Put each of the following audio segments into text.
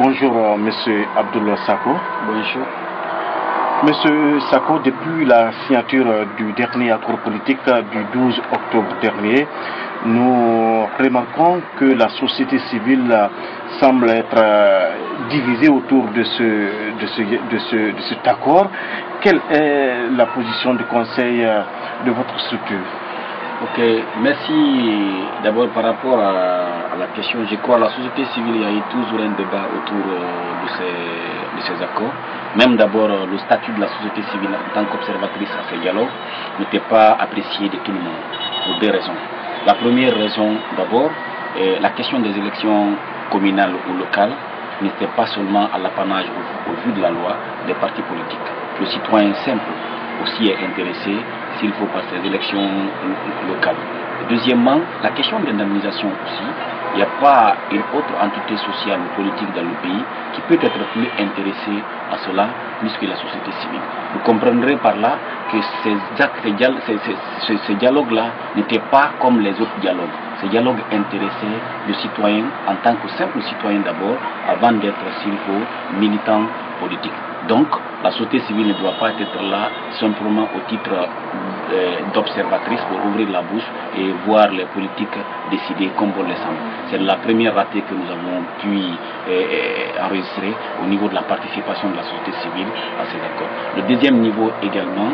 Bonjour, Monsieur Abdoulaye Sako. Bonjour. Monsieur Sako, depuis la signature du dernier accord politique du 12 octobre dernier, nous remarquons que la société civile semble être divisée autour de cet accord. Quelle est la position du Conseil de votre structure? Ok, merci d'abord par rapport à la question. Je crois que la société civile, il y a eu toujours un débat autour de ces accords. Même d'abord, le statut de la société civile en tant qu'observatrice à ces dialogues n'était pas apprécié de tout le monde, pour deux raisons. La première raison, d'abord, la question des élections communales ou locales n'était pas seulement à l'apanage au vu de la loi des partis politiques. Le citoyen simple aussi est intéressé s'il faut passer les élections locales. Et deuxièmement, la question d'indemnisation aussi. Il n'y a pas une autre entité sociale ou politique dans le pays qui peut être plus intéressée à cela plus que la société civile. Vous comprendrez par là que ces dialogues-là n'étaient pas comme les autres dialogues. Ces dialogues intéressaient le citoyen en tant que simple citoyen d'abord, avant d'être, s'il faut, militant politique. Donc, la société civile ne doit pas être là simplement au titre d'observatrice pour ouvrir la bouche et voir les politiques décider comme bon les semble. C'est la première ratée que nous avons pu enregistrer au niveau de la participation de la société civile à ces accords. Le deuxième niveau également,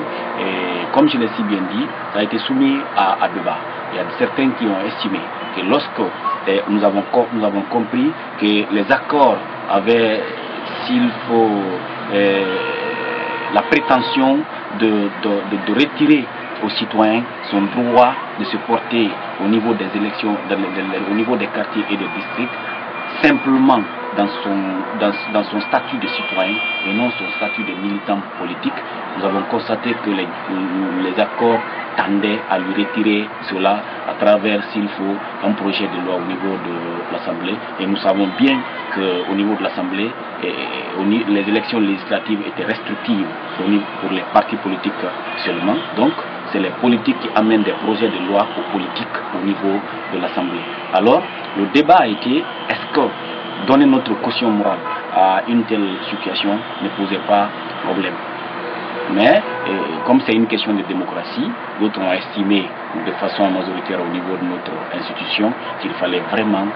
comme je l'ai si bien dit, ça a été soumis à débat. Il y a certains qui ont estimé que lorsque nous avons compris que les accords avaient, s'il faut, la prétention de retirer aux citoyens son droit de se porter au niveau des élections, au niveau des quartiers et des districts, simplement dans son statut de citoyen et non son statut de militant politique. Nous avons constaté que les accords tendaient à lui retirer cela à travers, s'il faut, un projet de loi au niveau de l'Assemblée. Et nous savons bien qu'au niveau de l'Assemblée, les élections législatives étaient restrictives pour les partis politiques seulement. Donc, c'est les politiques qui amènent des projets de loi aux politiques au niveau de l'Assemblée. Alors, le débat a été, est-ce que donner notre caution morale à une telle situation ne posait pas problème? Mais, comme c'est une question de démocratie, d'autres ont estimé de façon majoritaire au niveau de notre institution qu'il fallait vraiment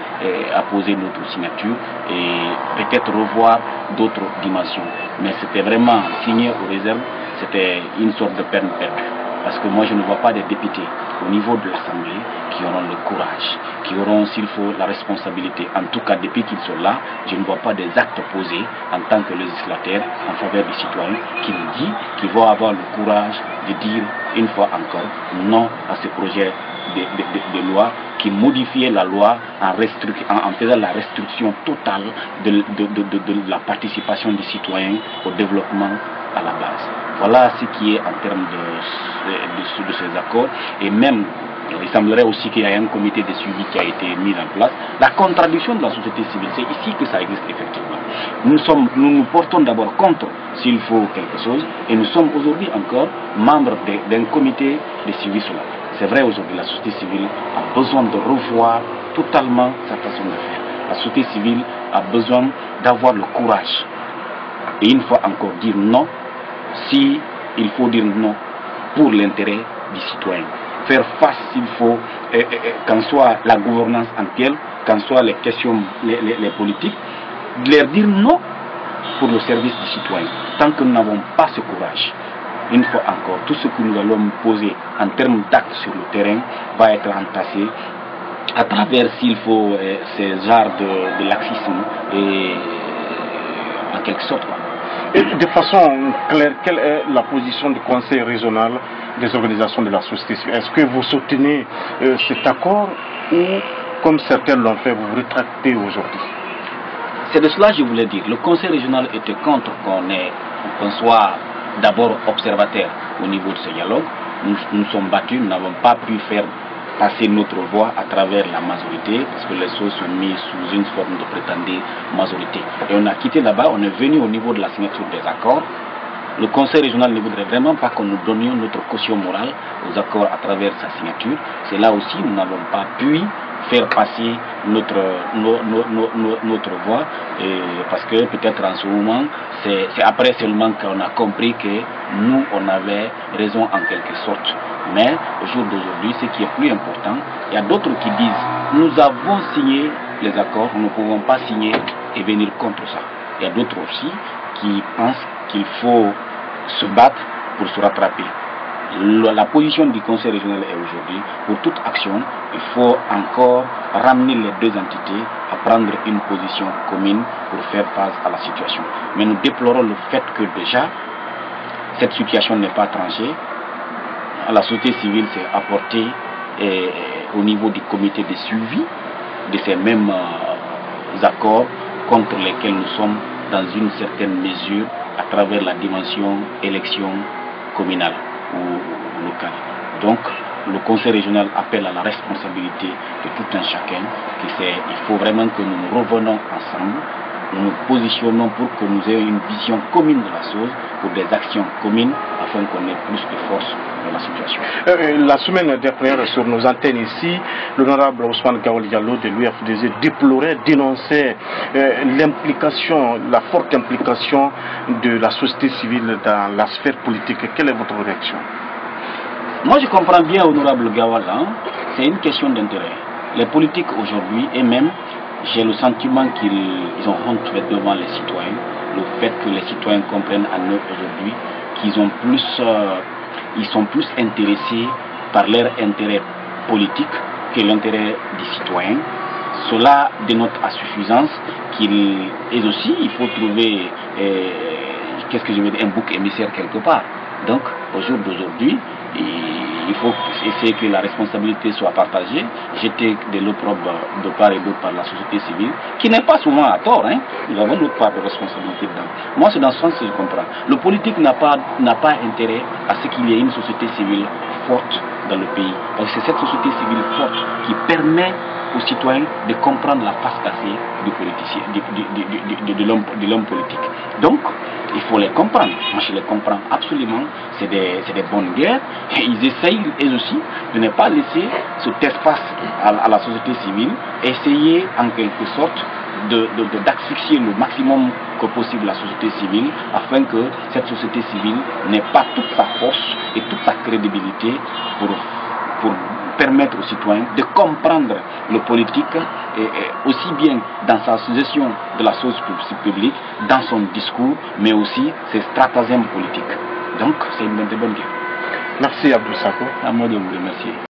apposer notre signature et peut-être revoir d'autres dimensions. Mais c'était vraiment signé aux réserves, c'était une sorte de peine perdue. Parce que moi je ne vois pas des députés au niveau de l'Assemblée qui auront le courage, qui auront, s'il faut, la responsabilité. En tout cas, depuis qu'ils sont là, je ne vois pas des actes posés en tant que législateurs en faveur des citoyens qui vont avoir le courage de dire une fois encore non à ce projet de loi qui modifiait la loi en faisant la restriction totale de la participation des citoyens au développement à la base. Voilà ce qui est en termes de ces accords. Et même, il semblerait aussi qu'il y ait un comité de suivi qui a été mis en place. La contradiction de la société civile, c'est ici que ça existe effectivement. Nous nous portons d'abord contre s'il faut quelque chose, et nous sommes aujourd'hui encore membres d'un comité de suivi sur la. C'est vrai, aujourd'hui, la société civile a besoin de revoir totalement sa façon de faire. La société civile a besoin d'avoir le courage. Et une fois encore, dire non, si il faut dire non pour l'intérêt du citoyen. Faire face, s'il faut, qu'en soit la gouvernance en telle, qu'en soit les questions, les politiques, de leur dire non pour le service du citoyen. Tant que nous n'avons pas ce courage, une fois encore, tout ce que nous allons poser en termes d'actes sur le terrain va être entassé à travers, s'il faut, ces genres de laxisme et en quelque sorte. Et de façon claire, quelle est la position du Conseil régional des organisations de la société civile? Est-ce que vous soutenez cet accord ou, comme certains l'ont fait, vous vous rétractez aujourd'hui? C'est de cela que je voulais dire. Le Conseil régional était contre qu'on soit d'abord observateur au niveau de ce dialogue. Nous sommes battus, nous n'avons pas pu faire passer notre voix à travers la majorité, parce que les choses sont mises sous une forme de prétendue majorité. Et on a quitté là-bas, on est venu au niveau de la signature des accords. Le Conseil régional ne voudrait vraiment pas que nous donnions notre caution morale aux accords à travers sa signature. C'est là aussi nous n'avons pas pu faire passer notre voix, parce que peut-être en ce moment, c'est après seulement qu'on a compris que nous, on avait raison en quelque sorte. Mais au jour d'aujourd'hui, ce qui est plus important, il y a d'autres qui disent, nous avons signé les accords, nous ne pouvons pas signer et venir contre ça. Il y a d'autres aussi qui pensent qu'il faut se battre pour se rattraper. La position du Conseil régional est aujourd'hui, pour toute action, il faut encore ramener les deux entités à prendre une position commune pour faire face à la situation. Mais nous déplorons le fait que déjà, cette situation n'est pas tranchée. La société civile s'est apportée au niveau du comité de suivi de ces mêmes accords contre lesquels nous sommes dans une certaine mesure à travers la dimension élection communale ou locale. Donc, le Conseil régional appelle à la responsabilité de tout un chacun. Il faut vraiment que nous nous revenons ensemble, nous nous positionnons pour que nous ayons une vision commune de la chose, pour des actions communes, afin qu'on ait plus de force dans la situation. La semaine dernière, sur nos antennes ici, l'honorable Ousmane Gawal Diallo de l'UFDG déplorait, dénonçait l'implication, la forte implication de la société civile dans la sphère politique. Quelle est votre réaction? Moi, je comprends bien, honorable Gawal, hein, c'est une question d'intérêt. Les politiques aujourd'hui, et même, j'ai le sentiment qu'ils ont honte devant les citoyens, le fait que les citoyens comprennent à eux aujourd'hui qu'ils ont ils sont plus intéressés par leur intérêt politique que l'intérêt des citoyens. Cela dénote à suffisance et aussi il faut trouver, qu'est-ce que je veux dire, un bouc émissaire quelque part. Donc, au jour d'aujourd'hui, il faut essayer que la responsabilité soit partagée, jeter de l'opprobre de part et d'autre par la société civile, qui n'est pas souvent à tort, hein. Nous avons notre part de responsabilité dedans. Moi, c'est dans ce sens que je comprends. Le politique n'a pas intérêt à ce qu'il y ait une société civile forte dans le pays. Parce que c'est cette société civile forte qui permet aux citoyens de comprendre la face cassée du politicien, de l'homme politique. Donc, il faut les comprendre. Moi, je les comprends absolument. C'est des bonnes guerres. Et ils essayent, eux aussi, de ne pas laisser cet espace à la société civile, essayer en quelque sorte d'asphyxier le maximum que possible la société civile, afin que cette société civile n'ait pas toute sa force et toute sa crédibilité pour permettre aux citoyens de comprendre le politique, et aussi bien dans sa gestion de la chose publique, dans son discours, mais aussi ses stratagèmes politiques. Donc, c'est une bonne guerre. Merci Abdou Sako. À moi de vous remercier.